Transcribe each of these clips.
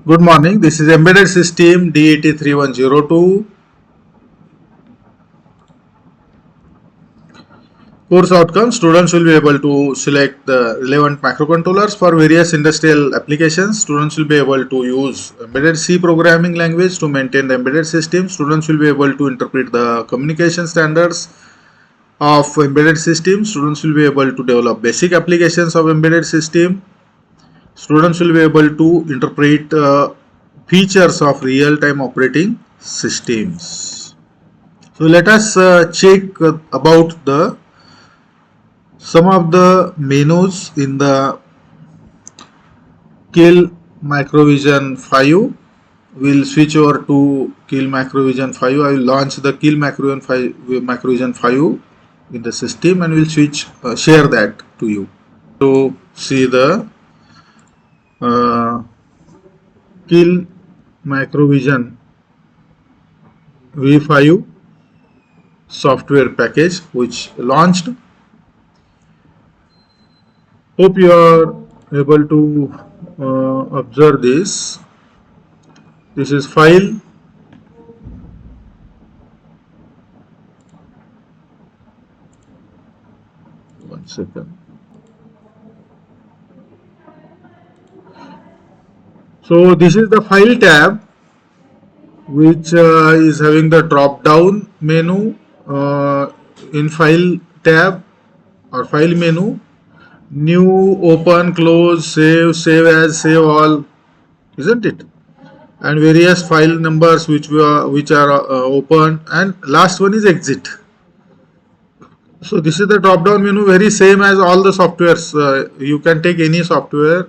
Good morning. This is Embedded System DET 3102. Course outcome: students will be able to select the relevant microcontrollers for various industrial applications. Students will be able to use embedded C programming language to maintain the embedded system. Students will be able to interpret the communication standards of embedded system. Students will be able to develop basic applications of embedded system. Students will be able to interpret features of real-time operating systems. So let us check about some of the menus in the Keil Macrovision 5. We'll switch over to Keil Macrovision 5. I will launch the Keil Macrovision 5 in the system and we'll share that to you. To see the Keil Macrovision V5 software package which launched. Hope you are able to observe this. This is file. One second. So this is the file tab, which is having the drop down menu in file tab or file menu. New, open, close, save as, save all, isn't it? And various file numbers which are open, and last one is exit. So this is the drop down menu, very same as all the softwares. You can take any software.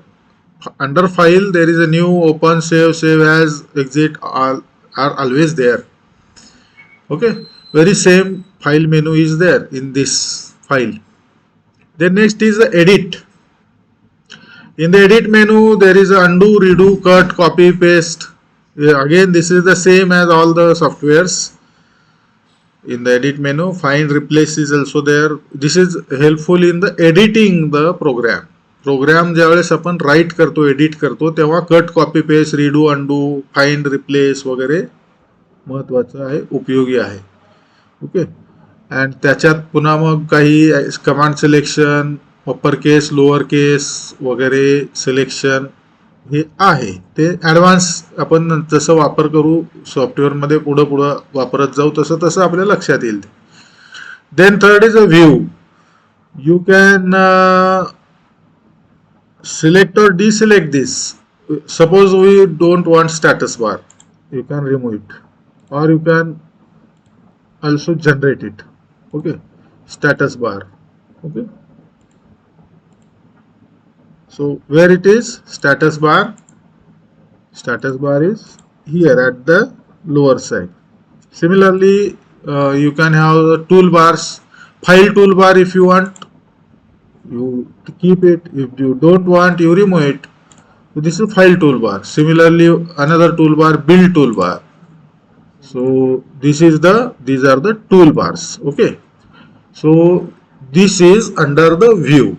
Under file there is a new, open, save as, exit, all are always there. Okay, very same file menu is there in this file. Then next is the edit. In the edit menu there is a undo, redo, cut, copy, paste. Again this is the same as all the softwares. In the edit menu, find, replace is also there. This is helpful in the editing the program. Program ज्यावेळेस आपण write करतो, edit करतो, तेव्हा cut, copy, paste, redo, undo, find, replace वगैरे महत्वाचं आहे, उपयोगी आहे. ओके. अँड त्याच्यात पुन्हा मग काही command selection, upper case, lower case वगैरे सिलेक्शन हे आहे. ते ॲडव्हान्स आपण जसं वापर करू सॉफ्टवेअरमध्ये पुढं वापरत जाऊ तसं आपल्या लक्षात येईल. Then third is a view. You can select or deselect this. Suppose we don't want status bar, you can remove it, or you can also generate it. Okay, status bar. Okay, so where it is, status bar is here at the lower side. Similarly, you can have the toolbars, file toolbar. If you want, you keep it. If you don't want, you remove it. So this is file toolbar. Similarly, another toolbar, build toolbar. So these are the toolbars. Okay, so this is under the view.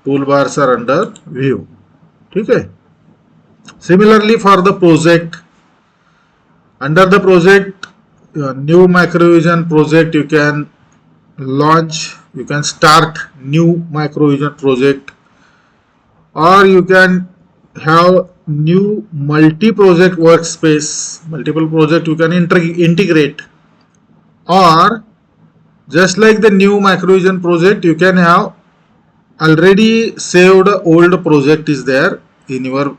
Toolbars are under view. Okay. Similarly, for the project, under the project, new Macrovision project, you can launch, you can start new Macrovision project, or you can have new multi-project workspace, multiple project you can integrate, or just like the new Macrovision project, you can have already saved old project is there in your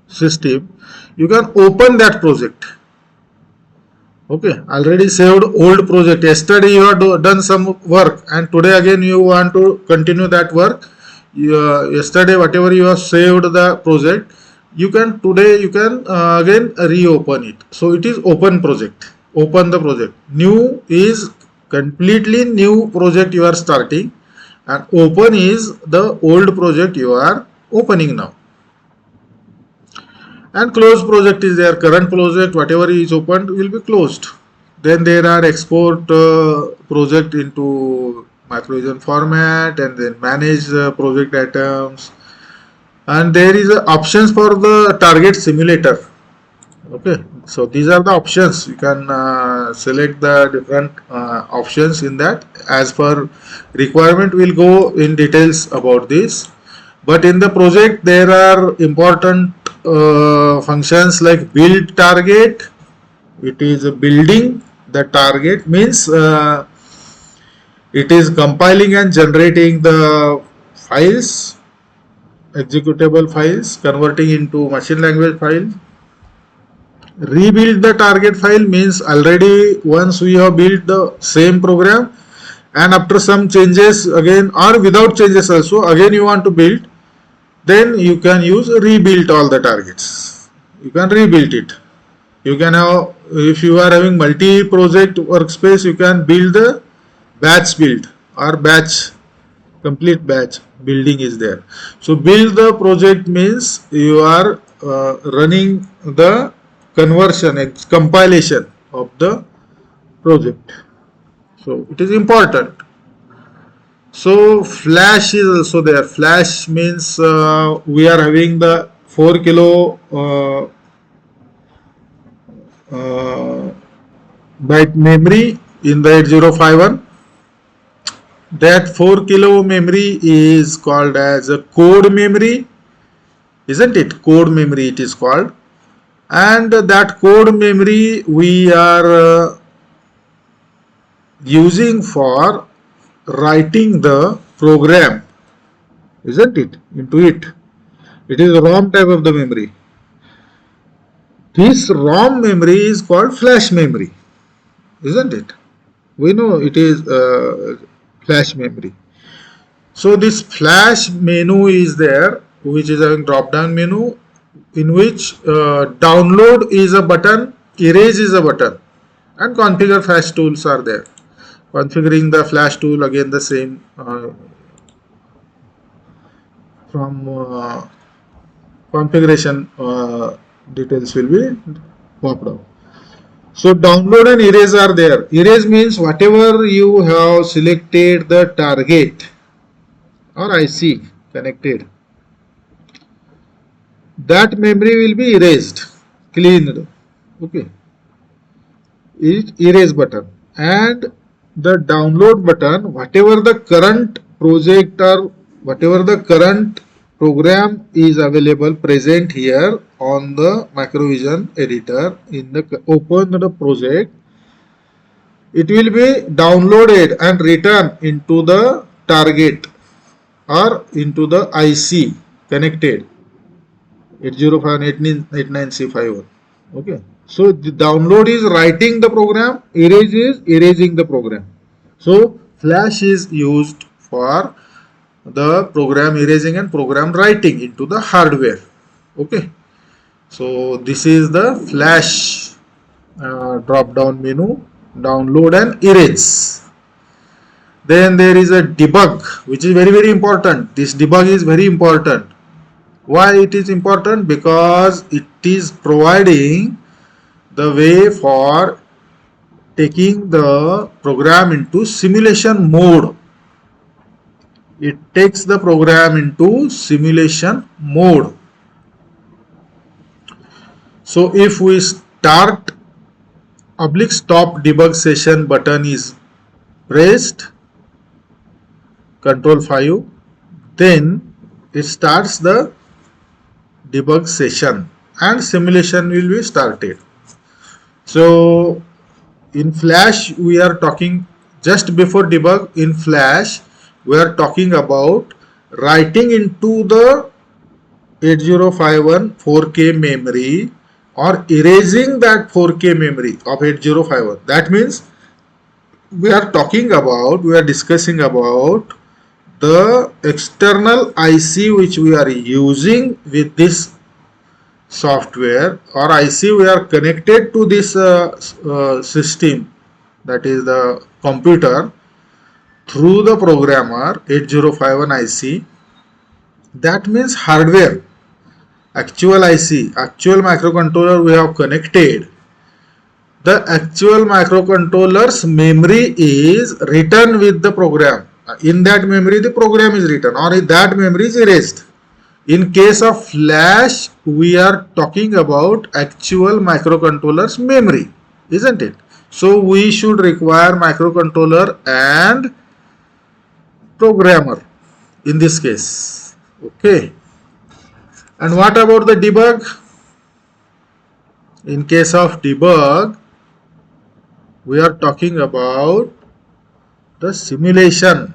system. You can open that project. Okay, already saved old project. Yesterday you have done some work and today again you want to continue that work. Yesterday whatever you have saved the project, today you can again reopen it. So it is open project. Open the project. New is completely new project you are starting, and open is the old project you are opening now. And close project is there. Current project, whatever is opened will be closed. Then there are export project into Macrovision format, and then manage project items. And there is options for the target simulator. Okay, so these are the options. You can select the different options in that. As per requirement, we'll go in details about this. But in the project, there are important functions like build target. It is building the target, means it is compiling and generating the files, executable files, converting into machine language files. Rebuild the target file means already once we have built the same program, and after some changes again, or without changes also, again you want to build, then you can use rebuild all the targets. You can rebuild it. You can have, if you are having multi project workspace, you can build the batch build or batch, complete batch building is there. So build the project means you are running the conversion, compilation of the project. So it is important. So flash is also there. Flash means we are having the 4 kilo byte memory in the 8051. That 4 kilo memory is called as a code memory, isn't it? Code memory it is called. And that code memory we are using for writing the program, isn't it? Into it. It is ROM type of the memory. This ROM memory is called flash memory, isn't it? We know it is flash memory. So this flash menu is there, which is having drop down menu, in which download is a button, erase is a button, and configure flash tools are there. Configuring the flash tool, again the same, from configuration details will be popped up. So download and erase are there. Erase means whatever you have selected the target or IC connected, that memory will be erased, cleaned. Okay, erase button, and the download button, whatever the current project or whatever the current program is available present here on the Macrovision editor, in the open the project, it will be downloaded and written into the target or into the IC connected 805189C51. Okay, so the download is writing the program, erase is erasing the program. So flash is used for the program erasing and program writing into the hardware. Okay, so this is the flash drop down menu, download and erase. Then there is a debug, which is very important. This debug is very important. Why it is important? Because it is providing the way for taking the program into simulation mode. It takes the program into simulation mode. So if we start /stop debug session button is pressed, Control 5, then it starts the debug session and simulation will be started. So in flash we are talking, just before debug in flash we are talking about writing into the 8051 4K memory or erasing that 4K memory of 8051. That means we are talking about, we are discussing about the external IC which we are using with this software, or IC we are connected to this system, that is the computer, through the programmer 8051 IC. That means hardware, actual IC, actual microcontroller we have connected. The actual microcontroller's memory is written with the program. In that memory the program is written, or in that memory is erased. In case of flash, we are talking about actual microcontroller's memory, isn't it? So we should require microcontroller and programmer in this case. Okay. And what about the debug? In case of debug, we are talking about the simulation.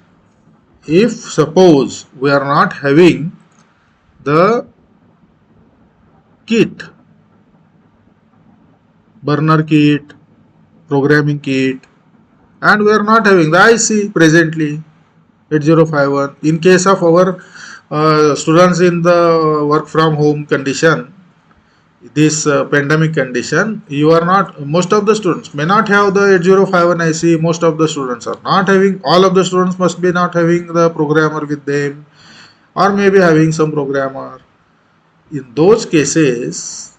If suppose we are not having the kit, burner kit, programming kit, and we are not having the IC presently 8051. In case of our students in the work from home condition, this pandemic condition, you are not, most of the students may not have the 8051 IC, most of the students are not having, all of the students must be not having the programmer with them, or maybe having some programmer. In those cases,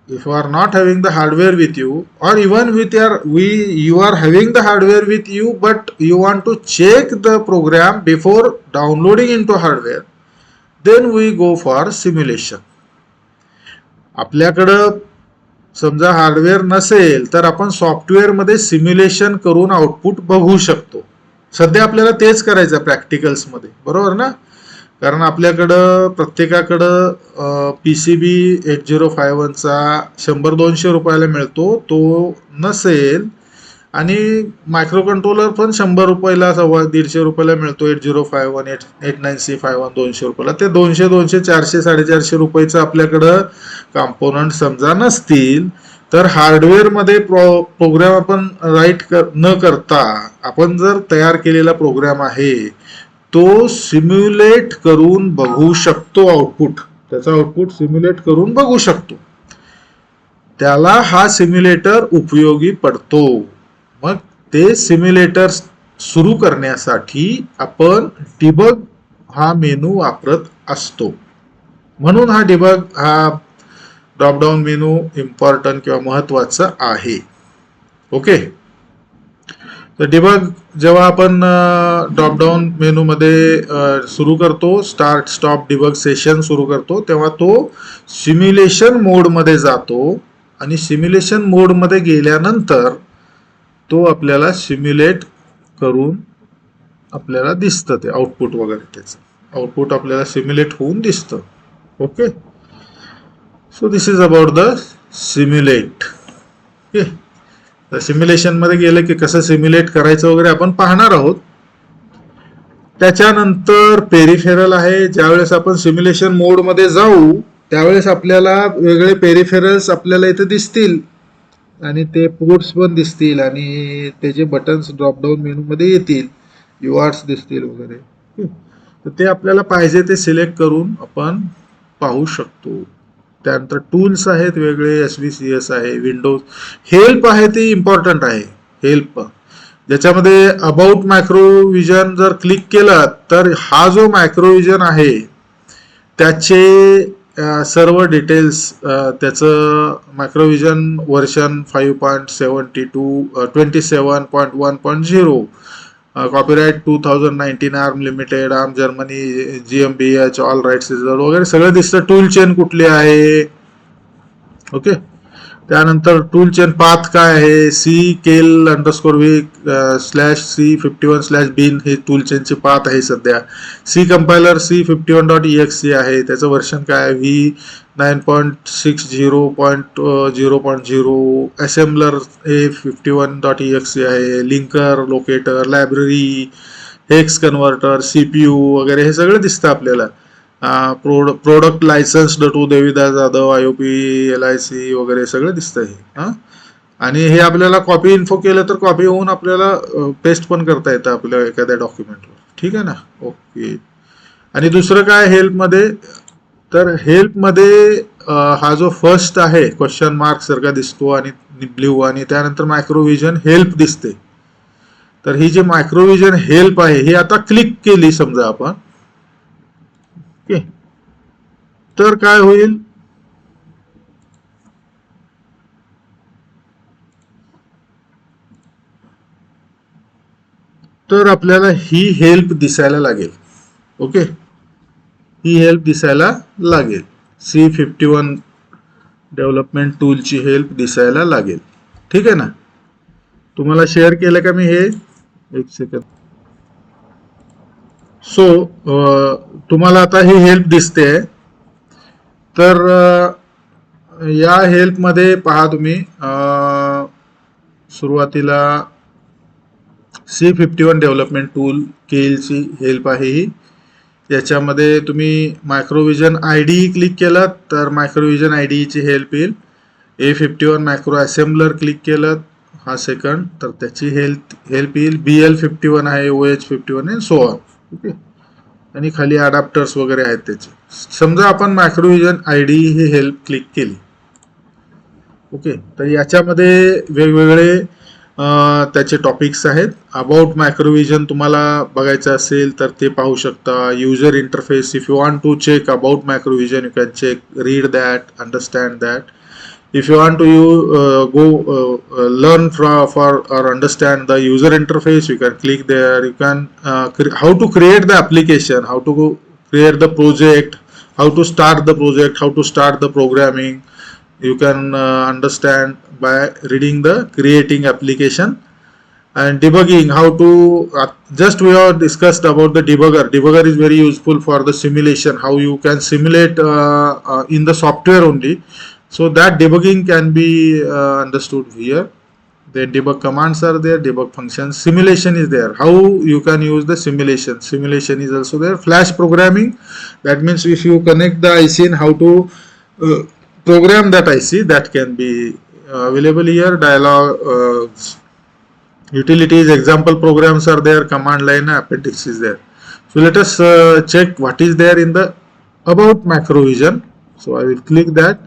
if you are not having the hardware with you, or even with you are having the hardware with you, but you want to check the program before downloading into hardware, then we go for simulation. आपल्याकडं समजा hardware नसेल तर आपण software मध्ये simulation करून output बघू शकतो. सध्या आपल्याला तेच करायचं प्रॅक्टिकल्स मध्ये, बरोबर ना? कारण आपल्याकडं प्रत्येकाकडं PCB 8051चा 100-200 रुपयाला मिळतो, तो नसेल, आणि मायक्रो कंट्रोलर पण 100 रुपयाला, 150 रुपयाला मिळतो. 8051 89C51 200 रुपयाला. ते 200 400 450 रुपयाचं आपल्याकडं कॉम्पोनंट समजा नसतील, तर हार्डवेअर मध्ये प्रोग्राम आपण राईट न करता आपण जर तयार केलेला प्रोग्राम आहे तो सिम्युलेट करून बघू शकतो. आउटपुट, त्याचा आउटपुट सिम्युलेट करून बघू शकतो. त्याला हा सिम्युलेटर उपयोगी पडतो. मग ते सिम्युलेटर सुरू करण्यासाठी आपण डिबग हा मेनू वापरत असतो. म्हणून हा डिबग हा ड्रॉपडाऊन मेनू इम्पॉर्टंट किंवा महत्वाचा आहे. ओके. तर डिबग जेव्हा आपण ड्रॉपडाऊन मेनू मध्ये सुरू करतो, स्टार्ट स्टॉप डिबग सेशन सुरू करतो, तेव्हा तो सिम्युलेशन मोड मध्ये जातो, आणि सिम्युलेशन मोड मध्ये गेल्यानंतर तो आपल्याला सिम्युलेट करून आपल्याला दिसतं, ते आउटपुट वगैरे, त्याचं आउटपुट आपल्याला सिम्युलेट होऊन दिसतं. Okay. So this is about the simulate. Okay. तर सिम्युलेशन मध्ये गेलं की कसं सिम्युलेट करायचं वगैरे आपण पाहणार आहोत. त्याच्यानंतर पेरिफेरल आहे. ज्यावेळेस आपण सिम्युलेशन मोड मध्ये जाऊ त्यावेळेस आपल्याला वेगळे पेरिफेरल्स आपल्याला इथे दिसतील, आणि ते पोर्ट्स पण दिसतील, आणि त्याचे बटन्स ड्रॉपडाऊन मेनू मध्ये येतील, UARTs दिसतील वगैरे. तर ते आपल्याला पाहिजे ते सिलेक्ट करून आपण पाहू शकतो. त्यानंतर टूल्स आहेत वेगळे, SVCS आहे, विंडोज हेल्प आहे, ते इम्पॉर्टंट आहे. हेल्प ज्याच्यामध्ये अबाउट मायक्रोविजन जर क्लिक केलं तर हा जो मायक्रोविजन आहे त्याचे सर्व डिटेल्स, त्याचं microvision version 5.72 27.1.0, copyright 2019, Arm limited, Arm Germany, GmbH, all rights reserved वगैरे सगळं दिसतं. टूल चेन कुठली आहे. ओके. त्यानंतर टूल चेन पाथ काय आहे, CKEL_V/C51/bin हे टूल चेनचे पाथ आहे सध्या. सी कंपायलर C51.exe आहे, त्याचं व्हर्शन काय V9.60.0.0. असेंबलर हे 51.exe आहे. Linker, locator, library, hex converter, CPU वगैरे हे सगळं दिसतं आपल्याला. Product license to Devidas Jadhav, IOP, LIC वगैरे सगळं दिसतं हे. आणि हे आपल्याला कॉपी इन्फो केलं तर कॉपी होऊन आपल्याला पेस्ट पण करता येतं आपल्या एखाद्या डॉक्युमेंटवर. ठीक आहे ना. ओके. आणि दुसरं काय हेल्प मध्ये, तर हेल्प मध्ये हा जो फर्स्ट आहे क्वेश्चन मार्क सारखा दिसतो आणि ब्ल्यू, आणि त्यानंतर मायक्रोविजन हेल्प दिसते. तर ही जी मायक्रोविजन हेल्प आहे ही आता क्लिक केली समजा आपण, ओके, तर काय होईल, तर आपल्याला ही हेल्प दिसायला लागेल. ओके. ही हेल्प दिसायला लागेल. C51 डेव्हलपमेंट टूलची हेल्प दिसायला लागेल. ठीक आहे ना. तुम्हाला शेअर केलं का मी हे? एक सेकंड. सो तुम्हाला आता ही हेल्प दिसते. तर या हेल्पमध्ये पहा तुम्ही सुरुवातीला C51 डेव्हलपमेंट टूल केलची हेल्प आहे ही. याच्यामध्ये तुम्ही मायक्रोविजन आयडी क्लिक केलं तर मायक्रोविजन आयडीची हेल्प येईल. A51 मायक्रो असेंबलर क्लिक केलं हा सेकंड तर त्याची हेल्प येईल. BL51 आहे, OH51 आहे, सो ऑन. ओके. आणि खाली अडॅप्टर्स वगैरे आहेत त्याचे. समजा आपण मायक्रोविजन आयडी ही हेल्प क्लिक केली. ओके. तर याच्यामध्ये वेगवेगळे त्याचे टॉपिक्स आहेत. अबाउट मायक्रोविजन तुम्हाला बघायचं असेल तर ते पाहू शकता. User interface, if you want to check about microvision you can check, read that, understand that. If you want to learn for or understand the user interface, you can click there. You can how to create the application, how to create the project, how to start the project, how to start the programming. You can understand by reading the creating application. And debugging, how to just we have discussed about the debugger is very useful for the simulation, how you can simulate in the software only. So that debugging can be understood here. The debug commands are there, debug functions, simulation is there, how you can use the simulation is also there. Flash programming, that means if you connect the IC and how to program that IC, that can be available here. Dialog, utilities, example programs are there, command line, appendix is there. So let us check what is there in the about macrovision. So I will click that.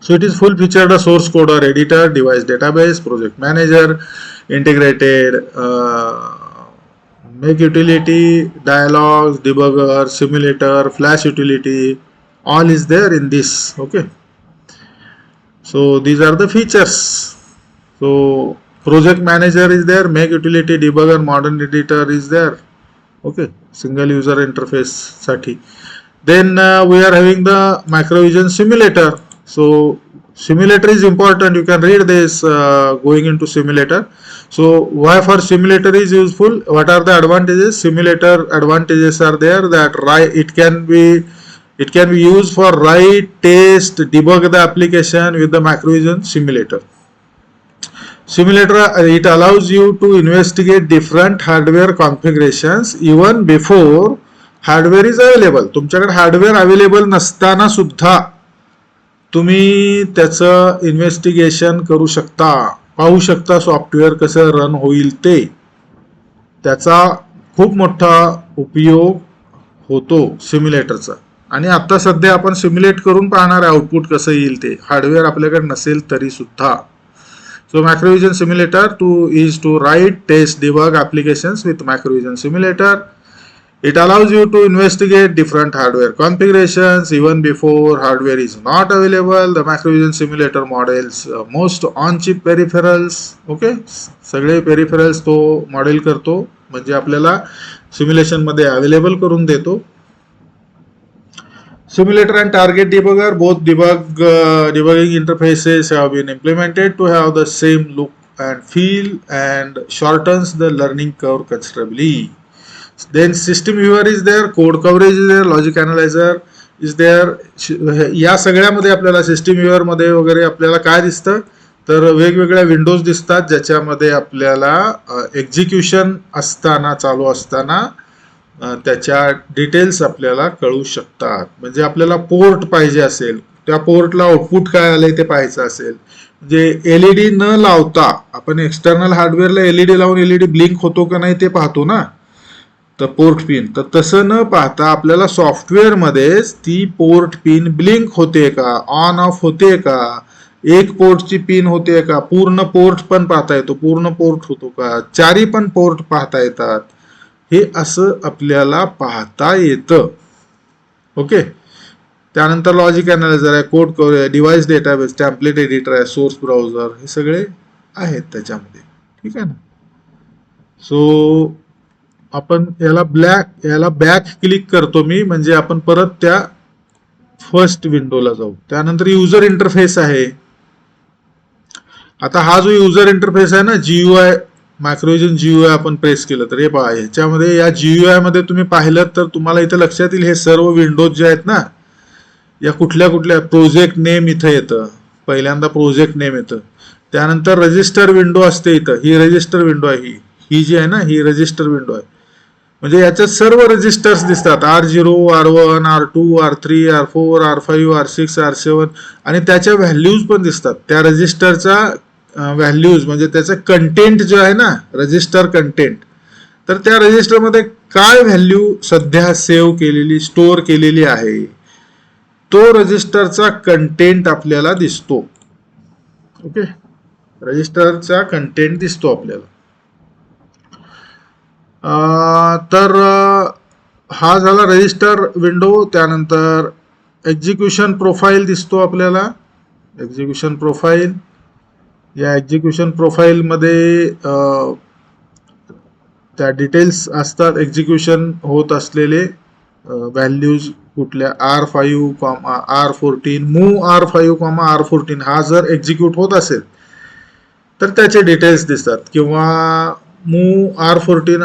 So it is full featured source coder, editor, device database, project manager, integrated, make utility, dialogues, debugger, simulator, flash utility, all is there in this. Okay. So these are the features. So project manager is there, make utility, debugger, modern editor is there. Okay, single user interface sati. Then we are having the macrovision simulator. So simulator is important. You can read this going into simulator. So why for simulator is useful? What are the advantages? Simulator advantages are there that it can be used for write, test, debug the application with the macrovision simulator. Simulator it allows you to investigate different hardware configurations even before hardware is available. तुमच्याकडे hardware available नसताना सुद्धा तुम्ही त्याचं investigation करू शकता, पाहू शकता software कसं रन होईल ते. त्याचा खूप मोठा उपयोग होतो सिम्युलेटरचा. आणि आता सध्या आपण सिम्युलेट करून पाहणार आहे आउटपुट कसं येईल ते, हार्डवेअर आपल्याकडे नसेल तरी सुद्धा. So macrovision simulator is to write, test, debug applications with macrovision simulator. It allows you to investigate different hardware configurations even before hardware is not available. The macrovision simulator models most on-chip peripherals. Okay, सगळे peripherals तो model करतो, म्हणजे आपल्याला simulation मध्ये available करून देतो. Simulator and target debugger, both debugging interfaces have been implemented to have the same look and feel and shortens the learning curve considerably. Then system viewer is there, code coverage is there, logic analyzer is there. या सगळ्यामध्ये आपल्याला system viewer मध्ये वगैरे आपल्याला काय दिसतं तर वेगवेगळ्या विंडोज दिसतात ज्याच्यामध्ये आपल्याला एक्झिक्युशन असताना चालू असताना त्याच्या डिटेल्स आपल्याला कळू शकतात. म्हणजे आपल्याला पोर्ट पाहिजे असेल, त्या पोर्टला आउटपुट काय आलंय ते पाहायचं असेल, म्हणजे एलईडी न लावता आपण एक्सटर्नल हार्डवेअरला एलईडी लावून एलईडी ब्लिंक होतो का नाही ते पाहतो ना, तर पोर्ट पिन, तर तसं न पाहता आपल्याला सॉफ्टवेअर मध्येच ती पोर्ट पिन ब्लिंक होते का, ऑन ऑफ होते का, एक पोर्टची पिन होते का, पूर्ण पोर्ट पण पाहता येतो, पूर्ण पोर्ट होतो का, चारी पण पोर्ट पाहता येतात, हे असं आपल्याला पाहता येतं. ओके. त्यानंतर लॉजिक अनालायझर आहे, code coverage, device database, template editor आहे, सोर्स ब्राउझर, हे सगळे आहेत त्याच्यामध्ये. ठीक आहे ना. सो आपण याला बॅक क्लिक करतो मी, म्हणजे आपण परत त्या फर्स्ट विंडोला जाऊ. त्यानंतर युजर इंटरफेस आहे. आता हा जो युजर इंटरफेस आहे ना, जीयूआय मायक्रोविजन जीयूआय आपण प्रेस केलं तर हे पहा, ह्याच्यामध्ये या जीयूआय मध्ये तुम्ही पाहिलं तर तुम्हाला इथं लक्षात येईल हे सर्व विंडोज जे आहेत ना, या कुठल्या कुठल्या प्रोजेक्ट नेम इथं येतं. पहिल्यांदा प्रोजेक्ट नेम येतं, त्यानंतर रजिस्टर विंडो असते इथं. ही रजिस्टर विंडो आहे, ही जी आहे ना, ही रजिस्टर विंडो आहे. म्हणजे याच्यात सर्व रजिस्टर्स दिसतात, R0, R1, R2, R3, R4, R5, R6, R7, आणि त्याच्या व्हॅल्यूज पण दिसतात. त्या रजिस्टरचा व्हॅल्यूज म्हणजे त्याचं कंटेंट जो आहे ना, रजिस्टर कंटेंट, तर त्या रजिस्टरमध्ये काय व्हॅल्यू सध्या सेव्ह केलेली, स्टोअर केलेली आहे, तो रजिस्टरचा कंटेंट आपल्याला दिसतो. ओके, रजिस्टरचा कंटेंट दिसतो आपल्याला. तर हा झाला रजिस्टर विंडो. त्यानंतर एक्झिक्युशन प्रोफाईल दिसतो आपल्याला. एक्झिक्युशन प्रोफाईल, या एक्झिक्युशन प्रोफाईल मध्ये त्या डिटेल्स असतात एक्झिक्युशन होत असलेले व्हॅल्यूज कुठल्या, R5, R14, move R5, R14 हा जर एक्झिक्यूट होत असेल तर त्याचे डिटेल्स दिसतात, किंवा मूव R14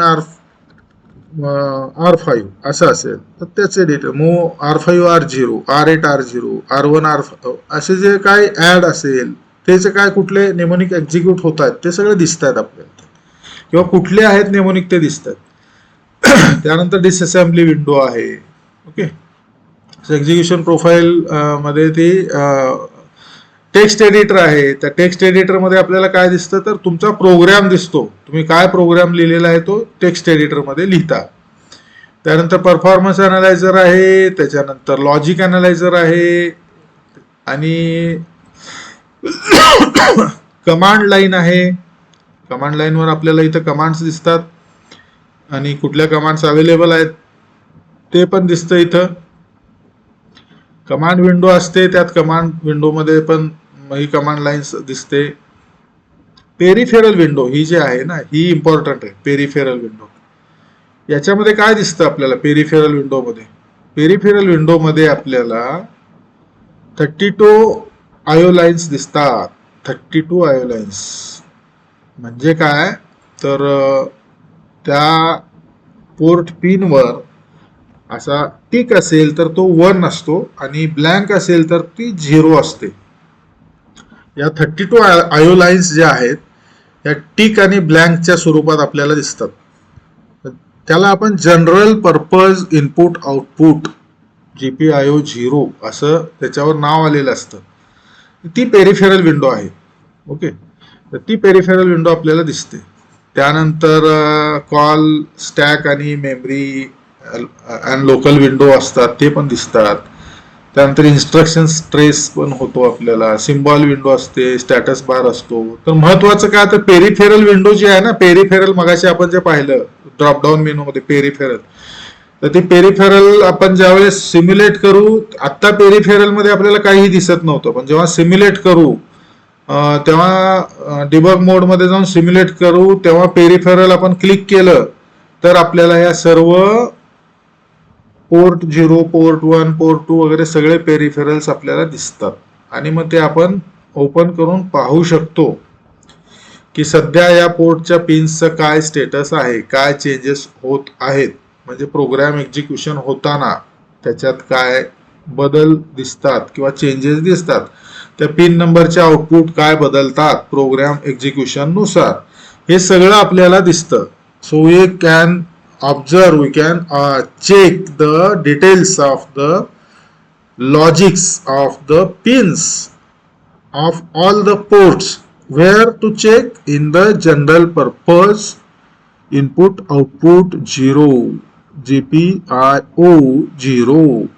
R5 असं असेल तर त्याचे detail, move R5 R0, R8 R0, R1 R5 असे जे काय ऍड असेल त्याचे काय कुठले नेमोनिक एक्झिक्यूट होत आहेत ते सगळे दिसतात आपल्याला, किंवा कुठले आहेत नेमोनिक ते दिसतात. त्यानंतर डिसअसेंबली विंडो आहे. ओके, एक्झिक्युशन प्रोफाईल मध्ये ती टेक्स्ट एडिटर आहे. त्या टेक्स्ट एडिटर मध्ये आपल्याला काय दिसतं तर तुमचा प्रोग्राम दिसतो. तुम्ही काय प्रोग्राम लिहिलेला आहे तो टेक्स्ट एडिटर मध्ये लिहिता. त्यानंतर परफॉर्मन्स अनालायझर आहे, त्याच्यानंतर लॉजिक अनालायझर आहे, आणि कमांड लाईन आहे. कमांड लाईन वर आपल्याला इथं कमांड्स दिसतात, आणि कुठल्या कमांड्स अवेलेबल आहेत ते पण दिसतं इथं. कमांड विंडो असते, त्यात कमांड विंडो मध्ये पण ही कमांड लाईन्स दिसते. पेरिफेरल विंडो ही जी आहे ना, ही इम्पॉर्टंट आहे. पेरिफेरल विंडो, याच्यामध्ये काय दिसतं आपल्याला पेरिफेरल विंडो मध्ये? पेरिफेरल विंडो मध्ये आपल्याला 32 आयो लाईन्स दिसतात. 32 आयो लाईन्स म्हणजे काय तर त्या पोर्ट पिन वर असा टिक असेल तर तो 1 असतो, आणि ब्लँक असेल तर ती 0 असते. या 32 आयो लाईन्स ज्या आहेत या टिक आणि ब्लँकच्या स्वरूपात आपल्याला दिसतात. त्याला आपण general purpose input output GPIO 0 असं त्याच्यावर नाव आलेलं असतं. ती पेरिफेरल विंडो आहे. ओके, तर ती पेरिफेरल विंडो आपल्याला दिसते. त्यानंतर कॉल, स्टॅक आणि मेमरी अँड लोकल विंडो असतात, ते पण दिसतात. त्यानंतर इन्स्ट्रक्शन ट्रेस पण होतो आपल्याला. सिम्बॉल विंडो असते, स्टॅटस बार असतो. तर महत्वाचं काय तर पेरिफेरल विंडो जी आहे ना, पेरिफेरल मगाशी आपण जे पाहिलं ड्रॉपडाऊन मेनू मध्ये पेरिफेरल, तर ती पेरिफेरल आपण ज्यावेळेस सिम्युलेट करू, आता पेरिफेरल मध्ये आपल्याला काही दिसत नव्हतं, पण जेव्हा सिम्युलेट करू तेव्हा डिबग मोड मध्ये जाऊन सिम्युलेट करू, तेव्हा पेरिफेरल आपण क्लिक केलं तर आपल्याला या सर्व पोर्ट 0, पोर्ट 1, पोर्ट 2 वगैरे सगळे पेरिफेरल्स आपल्याला दिसतात. आणि मग ते आपण ओपन करून पाहू शकतो की सध्या या पोर्टच्या पिन्सचं काय स्टेटस आहे, काय चेंजेस होत आहेत, म्हणजे प्रोग्राम एक्झिक्युशन होताना त्याच्यात काय बदल दिसतात किंवा चेंजेस दिसतात. त्या पिन नंबरचे आउटपुट काय बदलतात प्रोग्राम एक्झिक्युशन नुसार, हे सगळं आपल्याला दिसतं. So we can observe, we can check the details of the logics of the pins of all the ports. Where to check? In the general purpose input output 0, GPIO 0.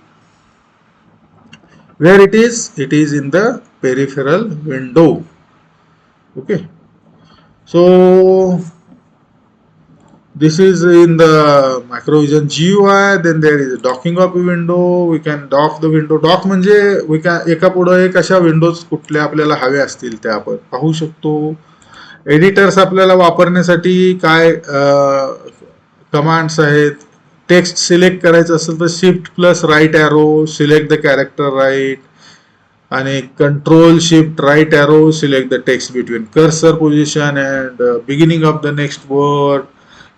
Where it is? It is in the peripheral window. Okay. So this is in the Macrovision GUI. Then there is a docking of a window. We can dock the window. Dock म्हणजे we can एका पुढे एक अशा Windows कुठल्या आपल्याला हवे असतील त्या आपण पाहू शकतो. एडिटर्स आपल्याला वापरण्यासाठी काय कमांड्स आहेत. टेक्स्ट सिलेक्ट करायचं असेल तर shift plus right arrow select the character right, आणि control shift right arrow select the text between cursor position and beginning of the next word.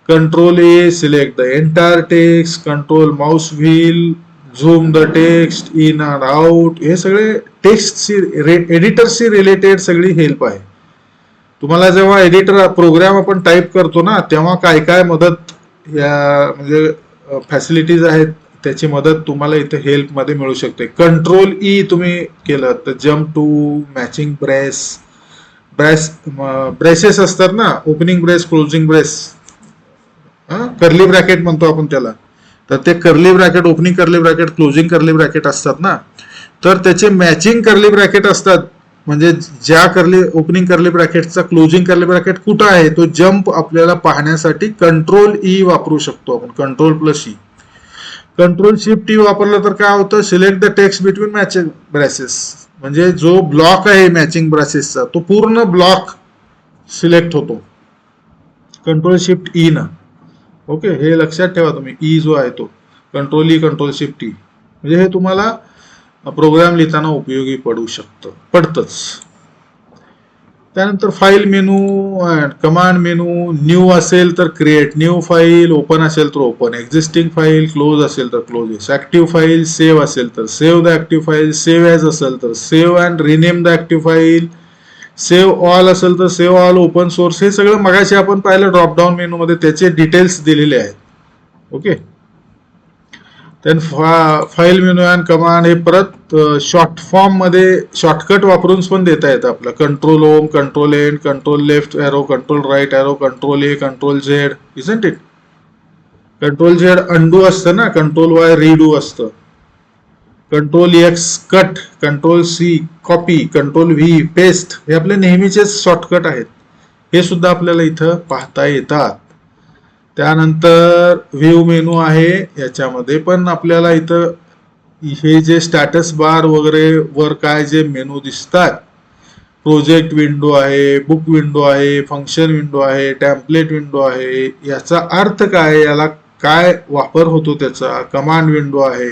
Control A select the entire text, control mouse wheel zoom the text in and out. हे सगळे टेक्स्टची एडिटरशी related सगळी help आहे. तुम्हाला जेव्हा editor programme आपण type करतो ना, तेव्हा काय काय मदत या म्हणजे फॅसिलिटीज आहेत त्याची मदत तुम्हाला इथे हेल्प मध्ये मिळू शकते. कंट्रोल ई तुम्ही केलं तर जम्प टू मॅचिंग ब्रेसेस असतात ना, opening brace closing brace, curly bracket म्हणतो आपण त्याला. तर ते curly bracket opening curly bracket closing curly bracket असतात ना, तर त्याचे मॅचिंग कर्ली ब्रॅकेट असतात. म्हणजे ज्या ओपनिंग कर्ली ब्रॅकेटचा क्लोजिंग कर्ली ब्रॅकेट कुठं आहे तो जम्प आपल्याला पाहण्यासाठी कंट्रोल ई वापरू शकतो आपण. कंट्रोल प्लस ई. कंट्रोल शिफ्ट ई वापरलं तर काय होतं, select the text between matching braces, म्हणजे जो ब्लॉक आहे मॅचिंग ब्रेसेसचा तो पूर्ण ब्लॉक सिलेक्ट होतो कंट्रोल शिफ्ट ई ना. ओके, हे लक्षात ठेवा तुम्ही. ई जो आहे तो कंट्रोल ई कंट्रोल शिफ्ट ई, म्हणजे हे तुम्हाला प्रोग्राम लिहिताना उपयोगी पडतंच. त्यानंतर फाईल मेनू, कमांड मेनू. न्यू असेल तर क्रिएट न्यू फाईल, ओपन असेल तर ओपन एक्झिस्टिंग फाईल, क्लोज असेल तर क्लोज. ऍक्टिव्ह फाईल, सेव्ह असेल तर save the active file, save as असेल तर save and rename the active file, save all असेल तर सेव्ह ऑल, ओपन सोर्स. हे सगळं मगाशी आपण पाहिलं ड्रॉपडाऊन मेनू मध्ये, त्याचे डिटेल्स दिलेले आहेत. Okay. Then file menu and command हे परत शॉर्ट फॉर्म मध्ये शॉर्टकट वापरून पण देता येतं आपलं. Control home, control end, control left arrow, control right arrow, control A, control Z, isn't it. Control Z undo असतं ना, कंट्रोल वाय रिडू असतं, control X cut, control C copy, control V paste. हे आपले नेहमीचेच shortcut आहेत, हे सुद्धा आपल्याला इथं पाहता येतात. त्यानंतर व्ह्यू मेनू आहे, याच्यामध्ये पण आपल्याला इथं हे जे स्टॅटस बार वगैरे वर काय जे मेनू दिसतात, प्रोजेक्ट विंडो आहे, बुक विंडो आहे, फंक्शन विंडो आहे, टेम्पलेट विंडो आहे, याचा अर्थ काय, याला काय वापर होतो त्याचा. कमांड विंडो आहे,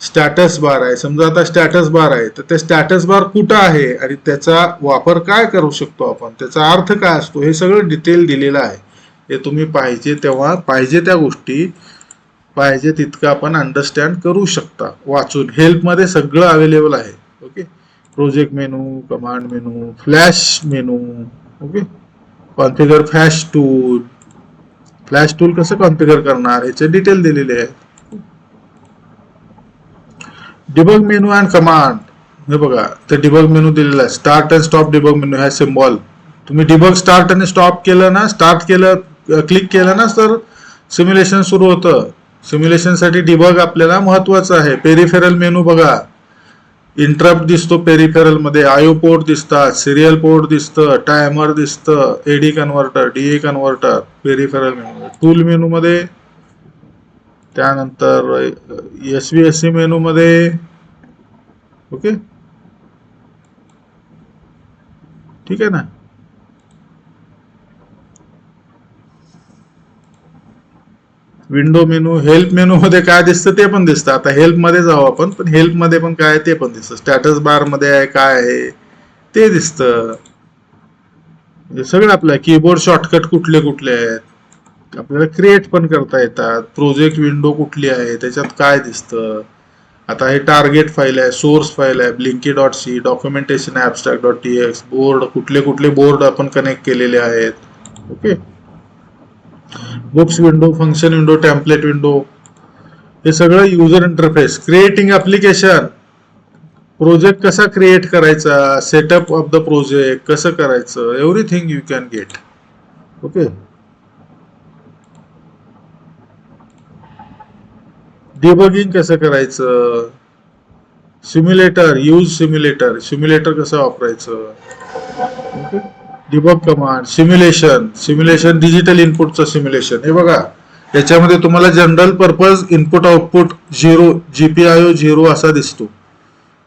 स्टॅटस बार आहे. समजा आता स्टॅटस बार आहे तर ते स्टॅटस बार कुठं आहे आणि त्याचा वापर काय करू शकतो आपण, त्याचा अर्थ काय असतो, हे सगळं डिटेल दिलेलं आहे. हे तुम्ही पाहिजे तेव्हा पाहिजे त्या गोष्टी पाहिजे तितकं आपण अंडरस्टँड करू शकता वाचून. हेल्प मध्ये सगळं अवेलेबल आहे. ओके. प्रोजेक्ट मेनू, कमांड मेनू, फ्लॅश मेनू. Okay. Configure flash tool, flash tool कसं कॉन्फिगर करणार याचे डिटेल दिलेले आहे. डिबग मेनू अँड कमांड, हे बघा ते डिबग मेनू दिलेला आहे. स्टार्ट अँड स्टॉप डिबग मेनू, हा सिम्बॉल. तुम्ही डिबग स्टार्ट आणि स्टॉप केलं ना, स्टार्ट केलं क्लिक केलं ना तर सिम्युलेशन सुरू होतं. सिम्युलेशन साठी डिबग आपल्याला महत्वाचं आहे. पेरिफेरल मेनू बघा, इंटरप्ट दिसतो पेरिफेरल मध्ये, आयओ पोर्ट दिसतात, सिरियल पोर्ट दिसतं, टायमर दिसतं, AD converter, DA converter peripheral menu. Tool menu मध्ये, त्यानंतर एसव्हीएससी मेनू मध्ये. ओके, ठीक आहे ना. विंडो मेनू, हेल्प मेनू मध्ये काय दिसतं ते पण दिसतं. आता हेल्प मध्ये जाऊ आपण, पण हेल्प मध्ये पण काय ते पण दिसतं. स्टॅटस बार मध्ये आहे काय आहे ते दिसतं. सगळं आपलं कीबोर्ड शॉर्टकट कुठले कुठले आहेत आपल्याला क्रिएट पण करता येतात. प्रोजेक्ट विंडो कुठली आहे त्याच्यात काय दिसतं. आता हे टार्गेट फाईल आहे, सोर्स फाईल आहे, Blinky dot C, documentation abstract dot T X, board कुठले कुठले बोर्ड आपण कनेक्ट केलेले आहेत. Okay. Books window, function window, template window, हे सगळं user interface. Creating application, project कसा क्रिएट करायचा, सेटअप ऑफ द प्रोजेक्ट कसं करायचं, everything you can get. Okay. Debugging कसं करायचं, सिम्युलेटर, यूज सिम्युलेटर, सिम्युलेटर कसं वापरायचं. Okay. Debug command, simulation digital इनपुटचं simulation. हे बघा याच्यामध्ये तुम्हाला general purpose input output 0 GPIO 0 असा दिसतो,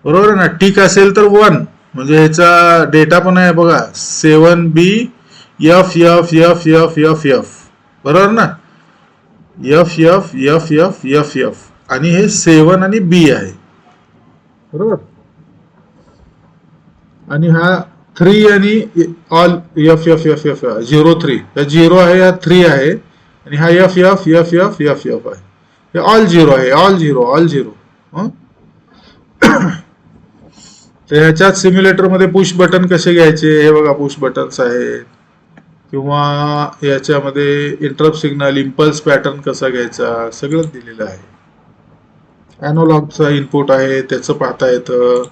बरोबर आहे ना. टिक असेल तर 1 म्हणजे ह्याचा डेटा पण आहे बघा, 7B FFFFFF, बरोबर ना. F F F F F F आणि हे 7 आणि बी आहे, बरोबर. आणि हा 3 आणि all F F F F 03, हा 0 आहे, हा 3 आहे, आणि हा F F F F F F आहे, हे ऑल 0 आहे, ऑल 0 ऑल 0. तर ह्याच्यात सिम्युलेटर मध्ये पुश बटन कसे घ्यायचे हे बघा, पुश बटन्स आहेत, किंवा याच्यामध्ये इंटरप्ट सिग्नल इम्पल्स पॅटर्न कसा घ्यायचा सगळं दिलेलं आहे. अॅनालॉगचा इनपुट आहे त्याचं पाहता येतं.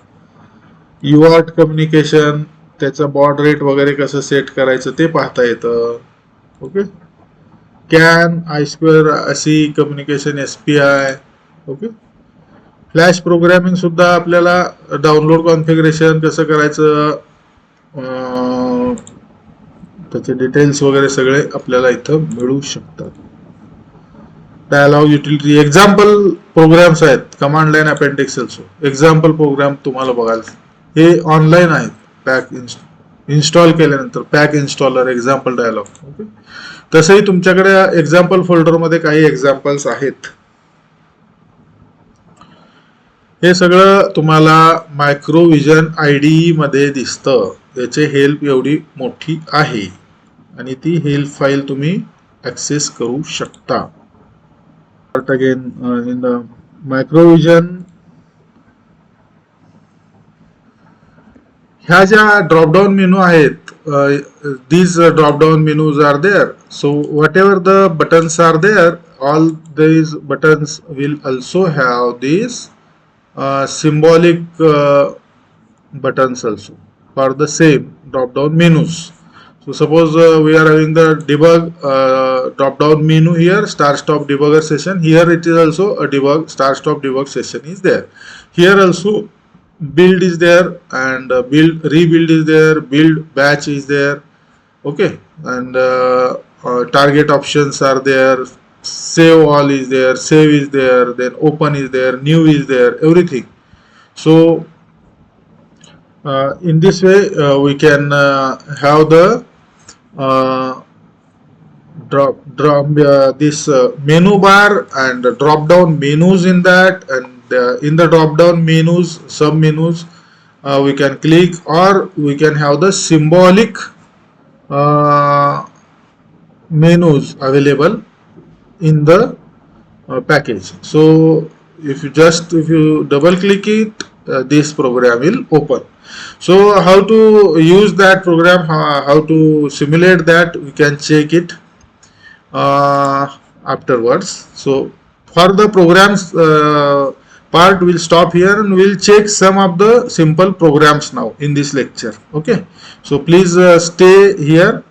युआर्ट कम्युनिकेशन त्याचा बॉड रेट वगैरे कसं सेट करायचं ते पाहता येतं. ओके. कॅन आय स्क्वेअर अशी कम्युनिकेशन एसपीआय. ओके. फ्लॅश प्रोग्रामिंग सुद्धा आपल्याला डाउनलोड कॉन्फिगरेशन कसं करायचं त्याचे डिटेल्स वगैरे सगळे आपल्याला इथं मिळू शकतात. डायलॉग युटिलिटी एक्झाम्पल प्रोग्राम्स आहेत, command line appendix also example program तुम्हाला बघायला हे ऑनलाईन आहेत. पॅक इन्स्टॉल केल्यानंतर pack installer example dialog. Okay. तसंही तुमच्याकडे एक्झाम्पल फोल्डरमध्ये काही एक्झाम्पल्स आहेत. हे सगळं तुम्हाला मायक्रोव्हिजन IDE मध्ये दिसतं. याची हेल्प एवढी मोठी आहे आणि ती हेल्प फाईल तुम्ही ऍक्सेस करू शकता. अगेन इन द मायक्रोव्हिजन ह्या ज्या ड्रॉपडाऊन मेनू आहेत, these drop-down menus are there. So whatever the buttons are there, all these buttons will also have these symbolic buttons also for the same drop-down menus. So suppose we are having the debug drop-down menu here, start-stop debugger session. Here it is also a debug start-stop debug session is there. Here also build is there, and rebuild is there, build batch is there. Okay. And target options are there, save all is there, save is there, then open is there, new is there, everything. So in this way we can have the this menu bar and drop down menus in that, and in the drop down menus, sub menus, we can click, or we can have the symbolic menus available in the package. So if you double click it, this program will open. So how to use that program, how to simulate that, we can check it afterwards. So for the programs part, we'll stop here and we'll check some of the simple programs now in this lecture. Okay. So please stay here.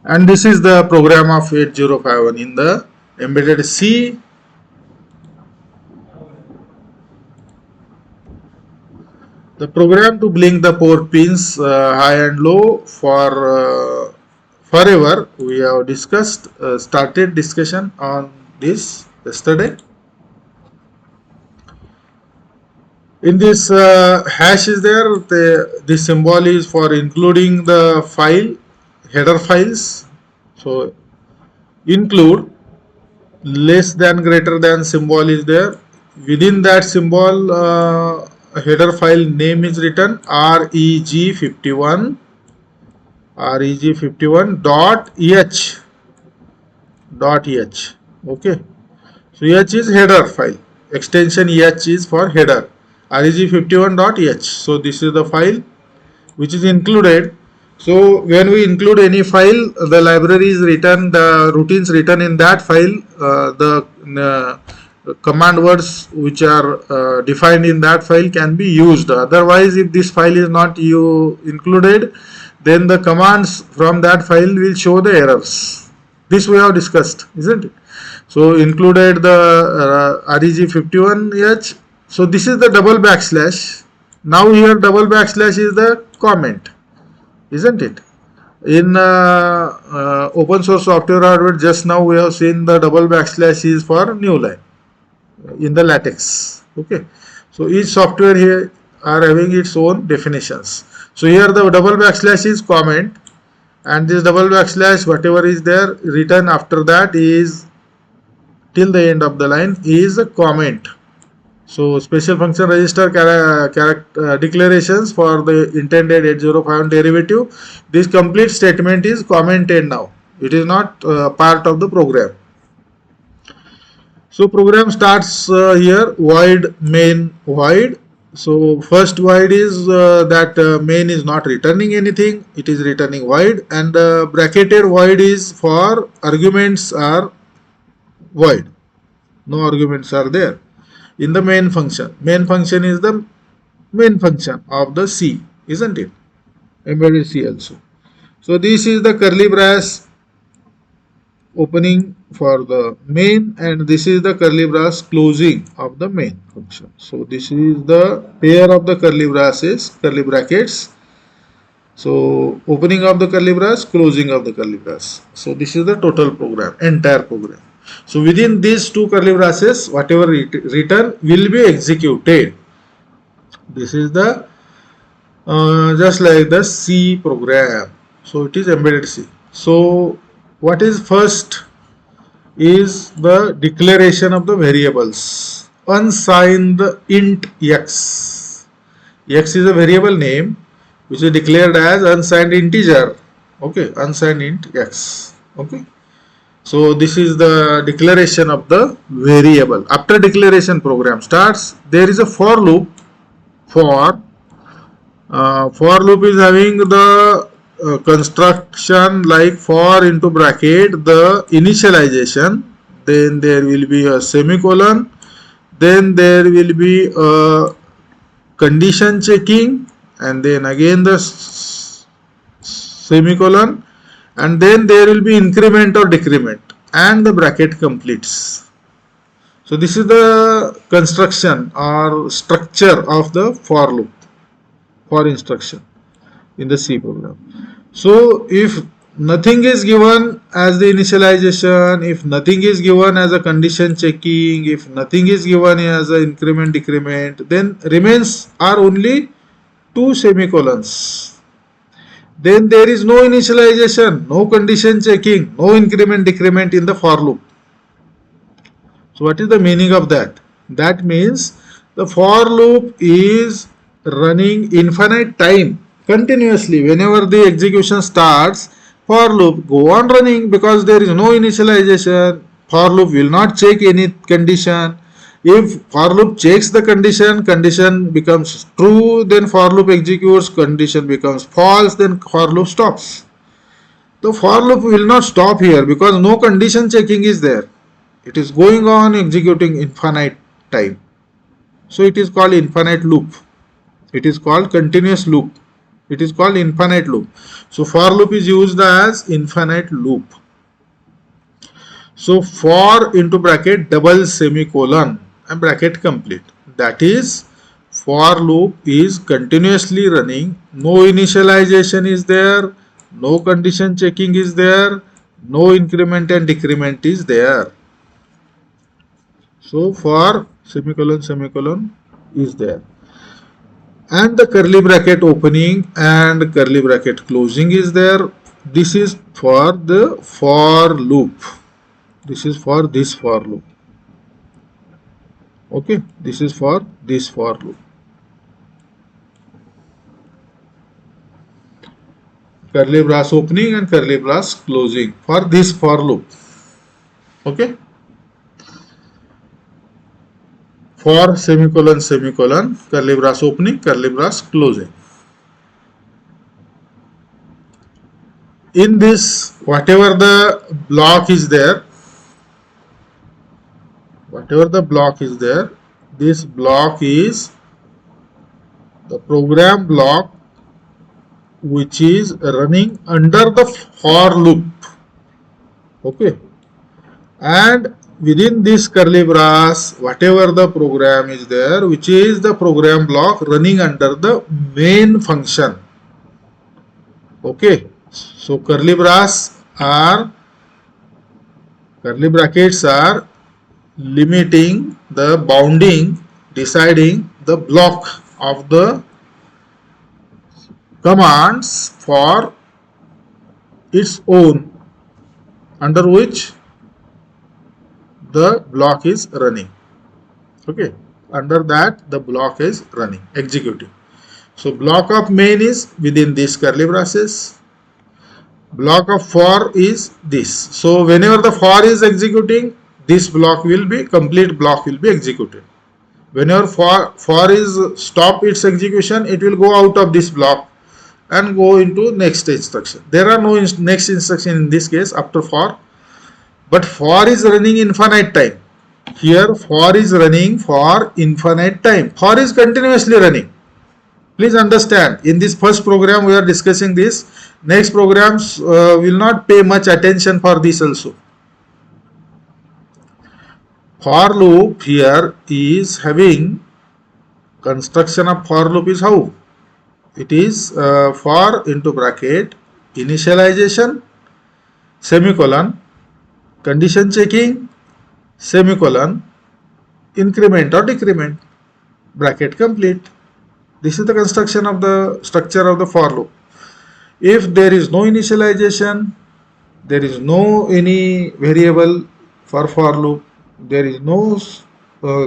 And this is the program of 8051 in the embedded C. The program to blink the port pins high and low for forever. We have discussed, started discussion on this yesterday. In this hash is there, this symbol is for including the file, header files. So include, less than, greater than symbol is there. Within that symbol, header file name is written reg51 reg51.h. Okay. So h is header file, extension h is for header, reg51.h. So this is the file which is included. So when we include any file, the library is written, the routines written in that file, the command words which are defined in that file can be used. Otherwise, if this file is not included, then the commands from that file will show the errors. This we have discussed, isn't it? So included the reg51h. So this is the double backslash. Now here double backslash is the comment, isn't it? In open source software hardware, just now we have seen the double backslash is for new line in the latex. Okay. So each software here are having its own definitions. So here the double backslash is comment, and this double backslash whatever is there written after that is till the end of the line is a comment. So special function register declarations for the intended 805 derivative. This complete statement is commented now. It is not part of the program. So program starts here void main void. So first void is that main is not returning anything. It is returning void, and bracketed void is for arguments are void. No arguments are there in the main function. Main function is the main function of the C, isn't it? Embedded C also. So this is the curly brace opening for the main, and this is the curly brace closing of the main function. So this is the pair of the curly braces, curly brackets. So opening of the curly brace, closing of the curly brace. So this is the total program, entire program. So within these two curly braces, whatever written will be executed. This is the just like the C program. So it is embedded C. So what is first is the declaration of the variables. Unsigned int x. X is a variable name which is declared as unsigned integer. Okay, unsigned int x. Okay. So this is the declaration of the variable. After declaration program starts, there is a for loop. For loop is having the construction like for into bracket the initialization, then there will be a semicolon, then there will be a condition checking, and then again the semicolon, and then there will be increment or decrement, and the bracket completes. So this is the construction or structure of the for loop, for instruction in the C program. So if nothing is given as the initialization, if nothing is given as a condition checking, if nothing is given as a increment decrement, then remains are only two semicolons. Then there is no initialization, no condition checking, no increment decrement in the for loop. So what is the meaning of that? That means the for loop is running infinite time continuously. Whenever the execution starts, for loop go on running because there is no initialization. For loop will not check any condition. If for loop checks the condition, condition becomes true, then for loop executes, condition becomes false, then for loop stops. The for loop will not stop here because no condition checking is there. It is going on executing infinite time. So it is called infinite loop. It is called continuous loop. It is called infinite loop. So for loop is used as infinite loop. So for into bracket double semicolon and bracket complete. That is for loop is continuously running. No initialization is there. No condition checking is there. No increment and decrement is there. So for semicolon semicolon is there. And the curly bracket opening and curly bracket closing is there. This is for the for loop. This is for this for loop. Okay, this is for this for loop. Curly brace opening and curly brace closing for this for loop. Okay. For semicolon semicolon, curly brace opening, curly brace closing. In this, whatever the block is there, this block is the program block which is running under the for loop. Okay. And within this curly brace, whatever the program is there, which is the program block running under the main function. Okay. So curly brackets are limiting the bounding, deciding the block of the commands for its own, under which the block is running. Okay, under that the block is running, executing. So block of main is within this curly braces. Block of for is this. So whenever the for is executing, this block will be, complete block will be executed. Whenever for is stop its execution, it will go out of this block and go into next instruction. There are no next instruction in this case after for, but for is running infinite time. Here for is running for infinite time. For is continuously running. Please understand, in this first program we are discussing this. Next programs will not pay much attention for this also. For loop here is having, construction of for loop is how? It is for into bracket, initialization, semicolon, condition checking, semicolon, increment or decrement, bracket complete. This is the construction of the structure of the for loop. If there is no initialization, there is no any variable for loop, there is no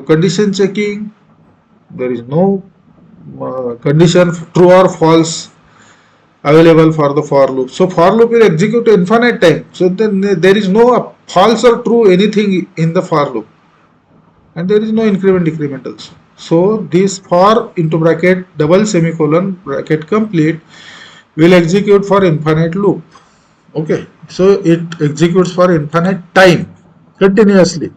condition checking, there is no condition true or false available for the for loop. So for loop will execute infinite time. So then there is no false or true anything in the for loop, and there is no increment decrement also. So this for into bracket double semicolon bracket complete will execute for infinite loop. Okay, so it executes for infinite time continuously.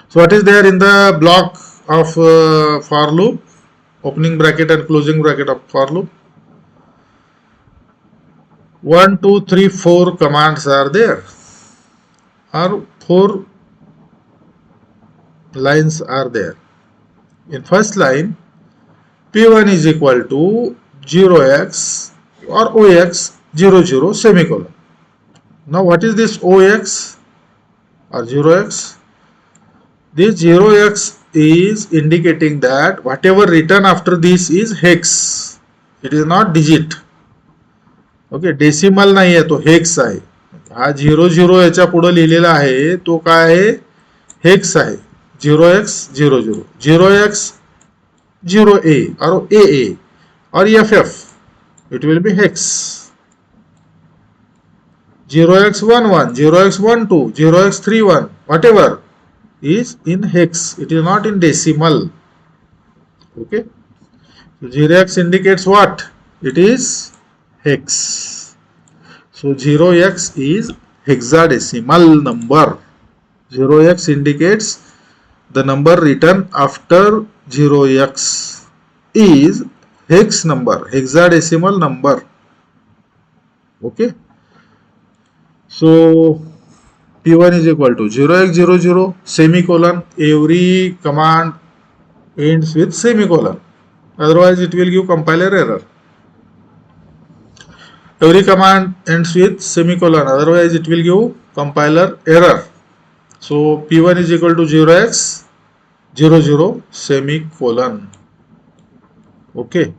So what is there in the block of for loop? Opening bracket and closing bracket of for loop. 1, 2, 3, 4 commands are there, or 4 lines are there. In first line, P1 is equal to 0x or OX 00 semicolon. Now what is this OX or 0x? This 0x is indicating that whatever written after this is hex. It is not digit. Okay, decimal नाही आहे, तो hex आहे. हा 00 याच्या पुढे लिहिलेला आहे तो काय आहे? हेक्स आहे. 0x 00, 0x 0a or AA or FF, it will be hex. 0x11, 0x12, 0x31, whatever is in hex. It is not in decimal. Okay, so 0x indicates what? It is hex. So 0x is hexadecimal number. 0x indicates the number written after 0x is hex number, hexadecimal number. Okay, so P1 is equal to 0x00 semicolon. Every command ends with semicolon, otherwise it will give compiler error. Every command ends with semicolon, otherwise it will give compiler error. So P1 is equal to 0x 00 semicolon. Okay,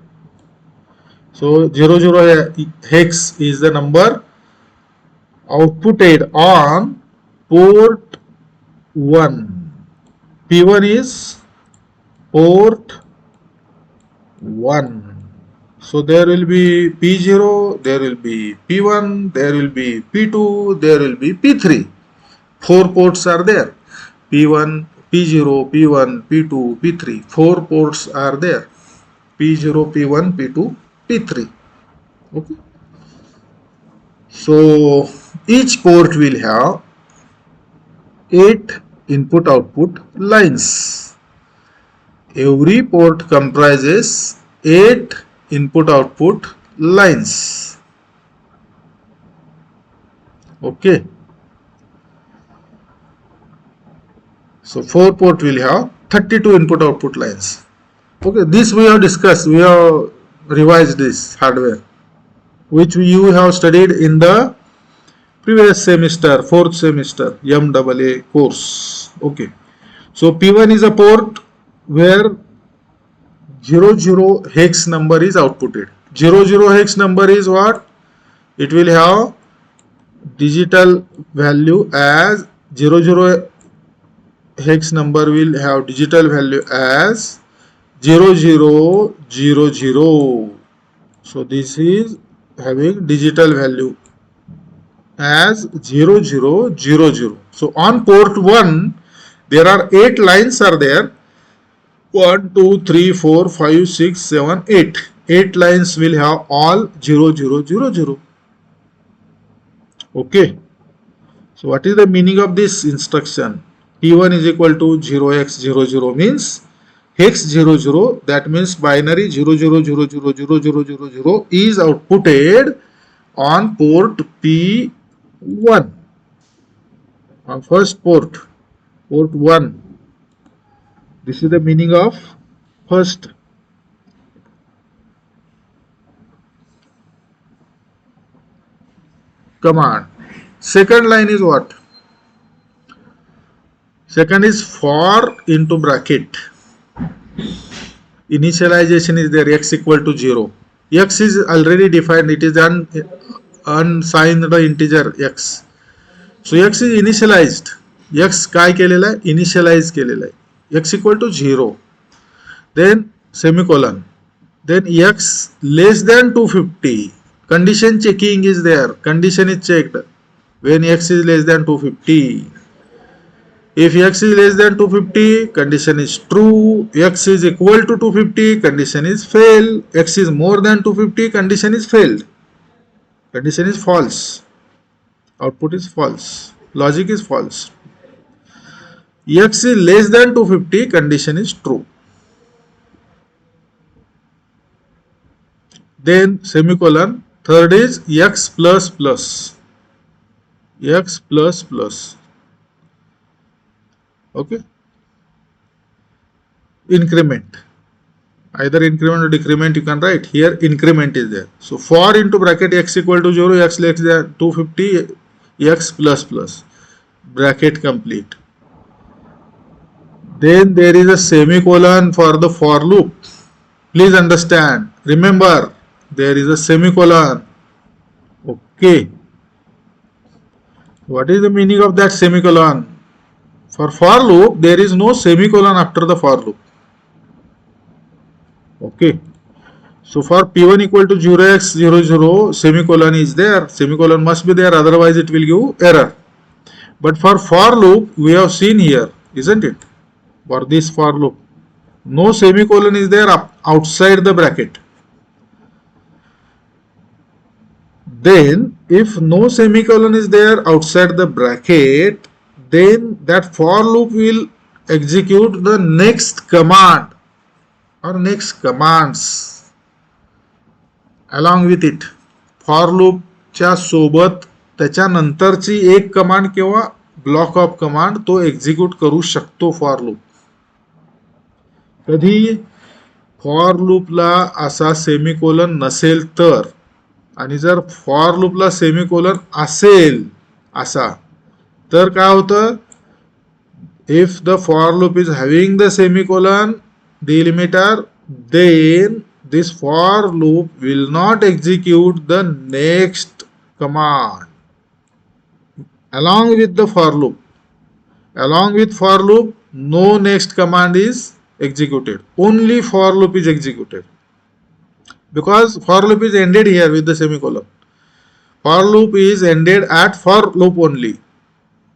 so 00 hex is the number outputted on port 1. P1 is port 1. So there will be P0, there will be P1, there will be P2, there will be P3. 4 ports are there. P1, P0, P1, P2, P3. 4 ports are there. P0, P1, P2, P3. Okay. So each port will have 8 input output lines. Every port comprises 8 input output lines. Okay, so 4 port will have 32 input output lines. Okay, this we have discussed, we have revised this hardware which you have studied in the previous semester, 4th semester MAA course. Okay, so P1 is a port where 00 hex number is outputted. 00 hex number is what? it will have digital value as 00 hex number will have digital value as 0000. So this is having digital value as 0000. So on port 1 there are 8 lines are there. 1 2 3 4 5 6 7 8. 8 lines will have all 0000. Okay. So what is the meaning of this instruction? P1 is equal to 0x00 means hex 00, that means binary 00000000 is outputted on port P1, on first port 1. This is the meaning of first. Command. Second line is what? Second is for into bracket. Initialization is there, x equal to 0. X is already defined, it is an unsigned integer x. So x is initialized. X काय केलेला आहे? Initialize केलेला आहे. X equal to 0. Then semicolon. Then x less than 250. Condition checking is there. Condition is checked when x is less than 250. If x is less than 250, condition is true. X is equal to 250, condition is fail. X is more than 250, condition is failed. Condition is false. Output is false. Logic is false. X is less than 250, condition is true. Then semicolon. Third is x plus plus. X plus plus. Okay. Increment. Either increment or decrement you can write. Here increment is there. So for into bracket x equal to 0, x less than 250, x plus plus. Bracket complete. Then there is a semicolon for the for loop. Please understand. Remember, there is a semicolon. Okay. What is the meaning of that semicolon? For loop, there is no semicolon after the for loop. Okay. So for P1 equal to 0x00, semicolon is there. Semicolon must be there, otherwise it will give error. But for loop, we have seen here, isn't it? For this for loop, no semicolon is there outside the bracket. Then if no semicolon is there outside the bracket, then that for loop will execute the next command or next commands along with it. For loop च्या सोबत त्याच्यानंतरची एक command किंवा block of command तो execute करू शकतो for loop. कधी for लूपला असा semicolon नसेल तर, आणि जर फॉर लूपला सेमिकोलन असेल असा तर काय होतं? If the for loop is having the semicolon delimiter, then this for loop will not execute the next command along with the for loop. Along with for loop, no next command is executed. Only for loop is executed because for loop is ended here with the semicolon. For loop is ended at for loop only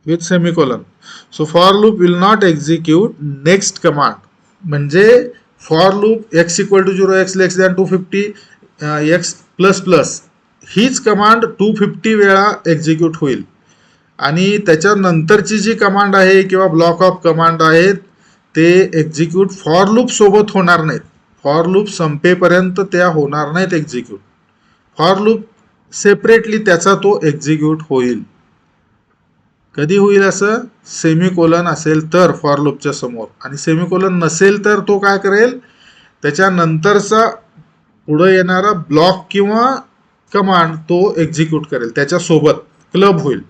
with semicolon. So for loop will not execute next command. म्हणजे for loop x equal to 0, x less than 250, x plus plus हीच command 250 वेळा execute होईल आणि त्याच्यानंतरची जी command आहे किंवा block of command आहेत ते execute for loop सोबत होणार नाहीत. फॉर लूप संपेपर्यंत त्या होणार नाहीत एक्झिक्यूट. फॉर लूप सेपरेटली त्याचा तो एक्झिक्यूट होईल. कधी होईल असं? सेमिकोलन असेल तर फॉर लूपच्या समोर, आणि सेमिकोलन नसेल तर तो काय करेल? त्याच्यानंतरचा पुढे येणारा ब्लॉक किंवा कमांड तो एक्झिक्यूट करेल, त्याच्यासोबत क्लब होईल.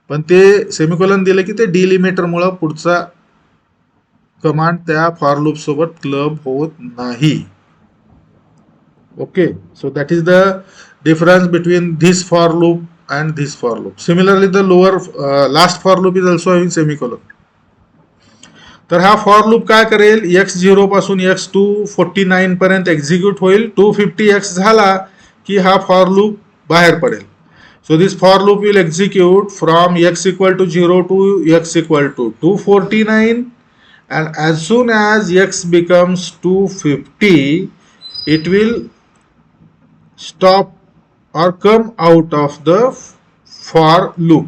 पण ते सेमिकोलन दिलं की ते डिलिमिटरमुळे पुढचा कमांड त्या फॉर लूप सोबत क्लब होत नाही. Okay, so that is the difference between this for loop and this for loop. Similarly, the last for loop is also having semicolon. तर हा फॉर लूप काय करेल, x0 पासून x249 पर्यंत एक्झिक्यूट होईल. 250x झाला की हा फॉर लूप बाहेर पडेल. So this for loop will execute from x equal to 0 to x equal to 249, and as soon as x becomes 250, it will stop or come out of the for loop.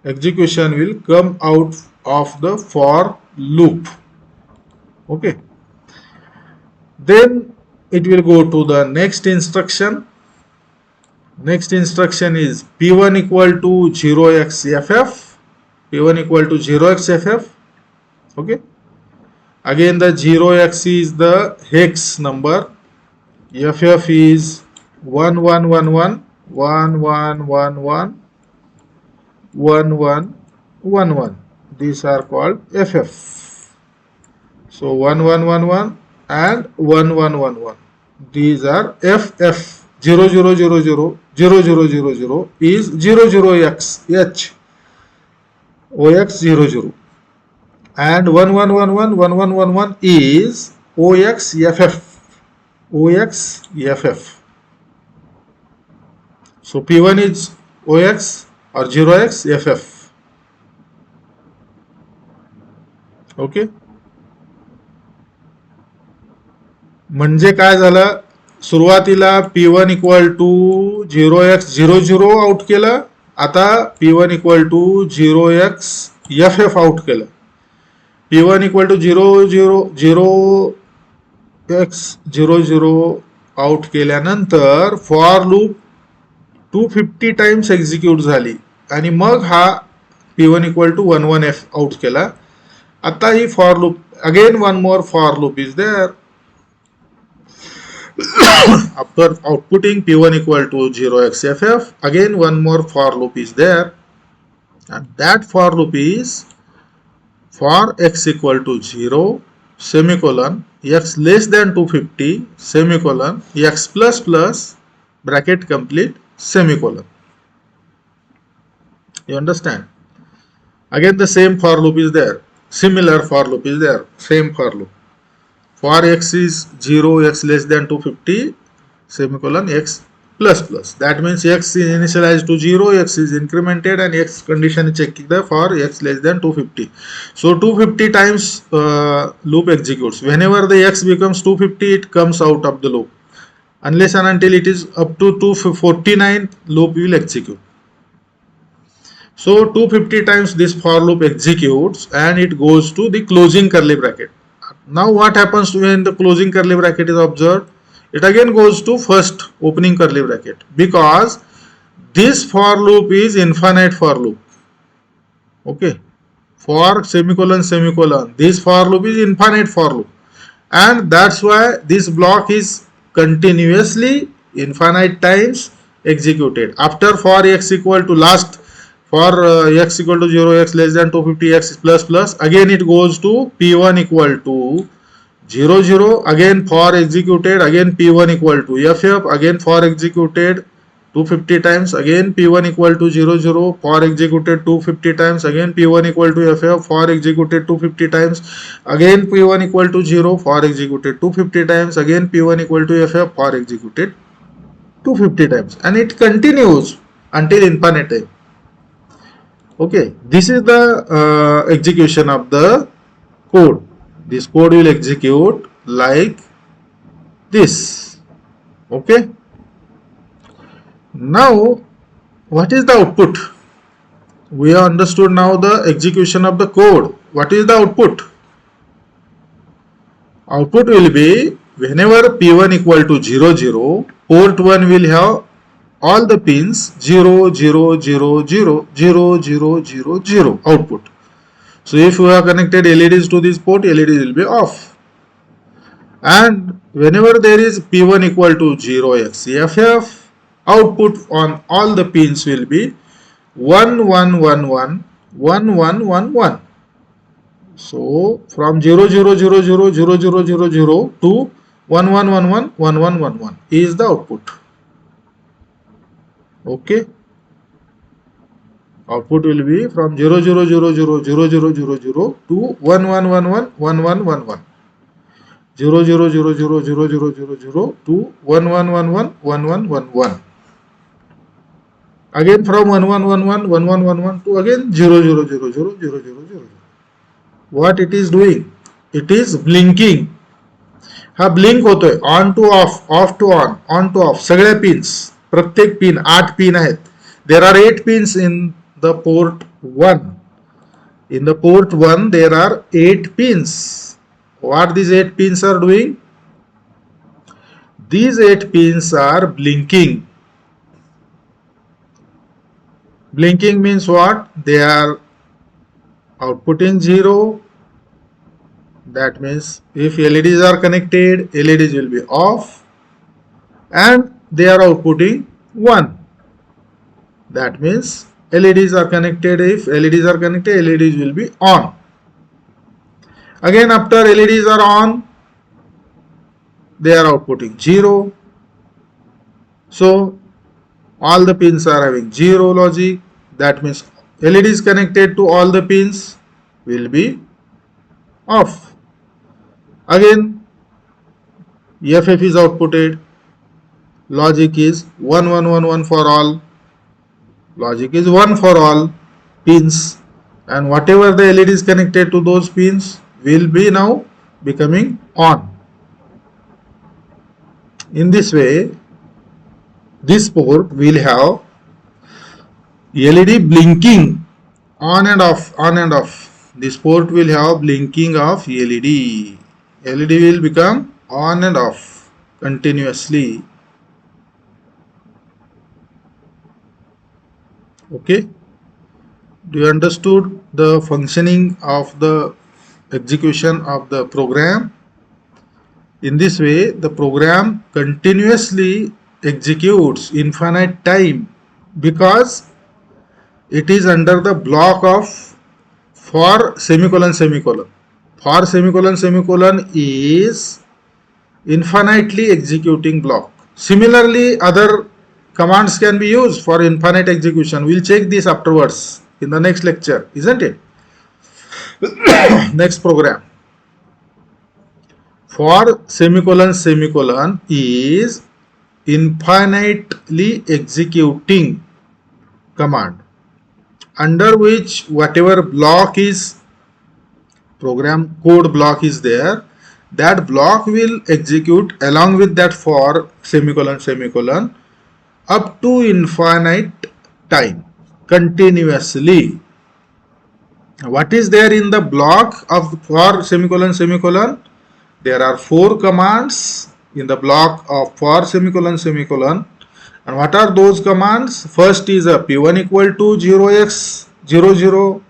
Execution will come out of the for loop. Okay. Then it will go to the next instruction. Next instruction is P1 equal to 0xFF. P1 equal to 0xFF. Okay. Again the 0x is the hex number. FF is 1111 1111 1111. These are called FF. So 1111 and 1111. These are FF. 0000 0000 is 00x H OX 00, and 1111 1111 is OX FF OX FF. So P1 is OX or 0x FF. Okay. म्हणजे काय झालं, सुरुवातीला P1 equal to 0x00 out केलं. आता P1 equal to 0x FF out केलं. P1 equal to 0x00 out केल्यानंतर for loop 250 times execute झाली आणि मग हा P1 equal to 11F out केला. आता ही for loop, again one more for loop is there. After outputting P1 equal to 0xFF, again one more for loop is there, and that for loop is for x equal to 0 semicolon x less than 250 semicolon x plus plus bracket complete semicolon. You understand? Again the same for loop is there, similar for loop is there, same for loop. For x is 0, x less than 250 semicolon x plus plus. That means x is initialized to 0, x is incremented, and x condition is checking the for x less than 250. So 250 times loop executes. Whenever the x becomes 250, it comes out of the loop. Unless and until it is up to 249, loop will execute. So 250 times this for loop executes and it goes to the closing curly bracket. Now what happens when the closing curly bracket is observed? It again goes to first opening curly bracket, because this for loop is infinite for loop. Okay, for semicolon semicolon, this for loop is infinite for loop, and that's why this block is continuously infinite times executed. After for x equal to last, for x equal to 0, x less than 250, x plus plus, again it goes to P1 equal to 0 0, again for executed, again P1 equal to FF, again for executed 250 times, again P1 equal to 0 0, for executed 250 times, again P1 equal to FF, for executed 250 times, again P1 equal to 0, for executed 250 times, again P1 equal to FF, for executed 250 times, and it continues until infinite time. Okay, this is the execution of the code. This code will execute like this. Okay. Now, what is the output? We have understood now the execution of the code. What is the output? Output will be whenever P1 equal to 0 0, port 1 will have all the pins 0 0 0 0 0 0 0 0 output. So if you have connected LEDs to this port, LEDs will be off. And whenever there is P1 equal to 0xFF, output on all the pins will be 1 1 1 1 1 1 1 1. So from 0 0 0 0 0 0 0 0 to 1 1 1 1 1 1 1 1 is the output. Okay, output will be from 0 0 0 0 0 0 0 0 to 1 1 1 1 1 1 1 1. 0 0 0 0 0 0 0 0 to 1 1 1 1 1 1 1 1. Again from 1 1 1 1 1 1 1 1 to again 0 0 0 0 0 0 0. What it is doing? It is blinking. हा blink होतोय on to off to on to off सगळ्या pins, प्रत्येक pin 8 pin आहेत. There are 8 pins in the port 1. In the port 1 there are 8 pins. What these 8 pins are doing? These 8 pins are blinking. Blinking means what? They are outputting 0. That means if LEDs are connected, LEDs will be off, and they are outputting 1. That means LEDs are connected. If LEDs are connected, LEDs will be on. Again after LEDs are on, they are outputting 0. So all the pins are having 0 logic. That means LEDs connected to all the pins will be off. Again FF is outputted. Logic is 1 1 1 1 for all. Logic is 1 for all pins, and whatever the LEDs connected to those pins will be now becoming on. In this way, this port will have LED blinking on and off, on and off. This port will have blinking of LED. LED will become on and off continuously. Okay, do you understood the functioning of the execution of the program? In this way, the program continuously executes infinite time, because it is under the block of for semicolon semicolon. For semicolon semicolon is infinitely executing block. Similarly, other commands can be used for infinite execution. We'll check this afterwards in the next lecture, isn't it? Next program. For semicolon semicolon is infinitely executing command, under which whatever block is, program code block is there, that block will execute along with that for semicolon semicolon up to infinite time continuously. What is there in the block of for semicolon semicolon? There are 4 commands in the block of for semicolon semicolon. And what are those commands? First is a P1 equal to 0x00.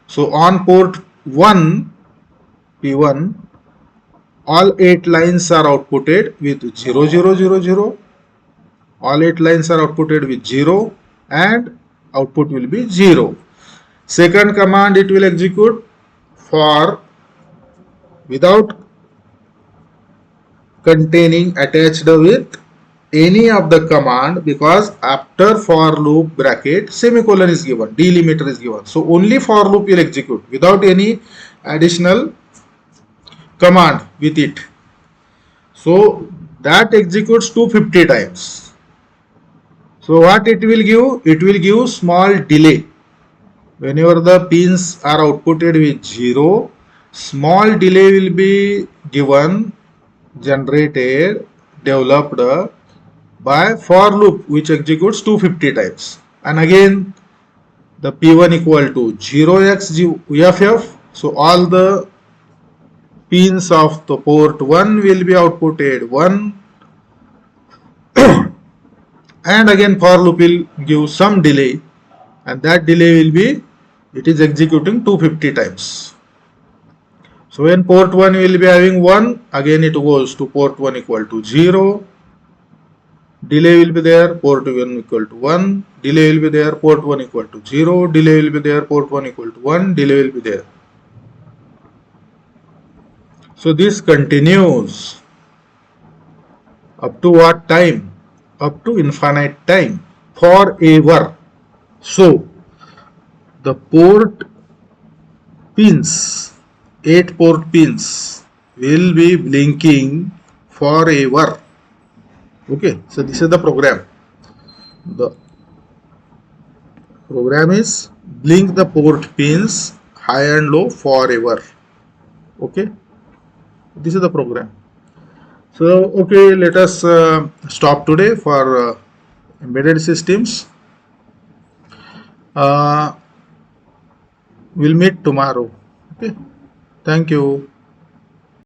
So on port 1 P1, all 8 lines are outputted with 0000. All 8 lines are outputted with 0, and output will be 0. Second command it will execute for without containing attached with any of the command, because after for loop bracket semicolon is given, delimiter is given. So only for loop will execute without any additional command with it. So that executes 250 times. So what it will give? It will give small delay. Whenever the pins are outputted with 0, small delay will be given, generated, developed by for loop, which executes 250 times. And again the P1 equal to 0x so all the pins of the port 1 will be outputted 1, and again for loop will give some delay, and that delay will be, it is executing 250 times. So when port 1 will be having 1, again it goes to port 1 equal to 0, delay will be there, port 1 equal to 1, delay will be there, port 1 equal to 0, delay will be there, port 1 equal to 1, delay will be there. So this continues up to what time? Up to infinite time. forever. So the port pins, 8 port pins will be blinking forever. Okay, so this is the program. The program is blink the port pins high and low forever. Okay, this is the program. So okay, let us stop today for embedded systems. We'll meet tomorrow. Okay, thank you.